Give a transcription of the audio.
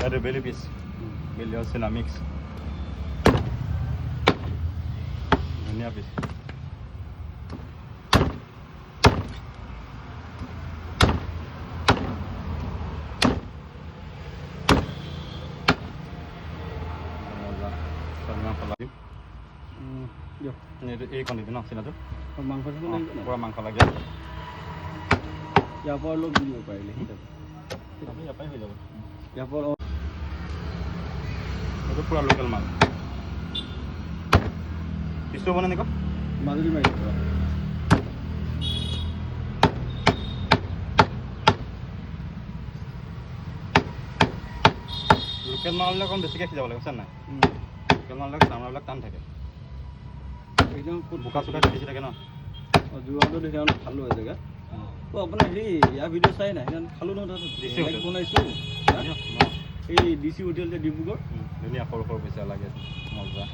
Ada belly piece. Belly also na mix. Dhania piece. Ini এই কোনটি না সিনাটো মাংসটো লাগিব না পুরা মাংস লাগে ইয়াৰ পৰা অলপ দিব পাৰিলে আপনি ইয়াপাই হৈ যাব ইয়াৰ পৰা এটা পুৰা লোকাল মাল কিছু বনে নিকো মাজুলী মাৰি দিব লোকেল মালবিলাক অকণ বেছিকৈ সিজাব লাগে বুজিছা নাই লোকেল মালবিলাক চামৰাবিলাক টান থাকে একদম বোকা চোকা বেছি থাকে ন যোৱাটো দেখি অলপ খালোঁ এই জেগা আপোনাৰ হেৰি ইয়াৰ ভিডিঅ' চাই নাই সেইদিনা খালোঁ নহয় তাত বনাইছোঁ এই DC হোটেল যে ডিব্ৰুগড় ধুনীয়া সৰু সৰু পইচা লাগে মজা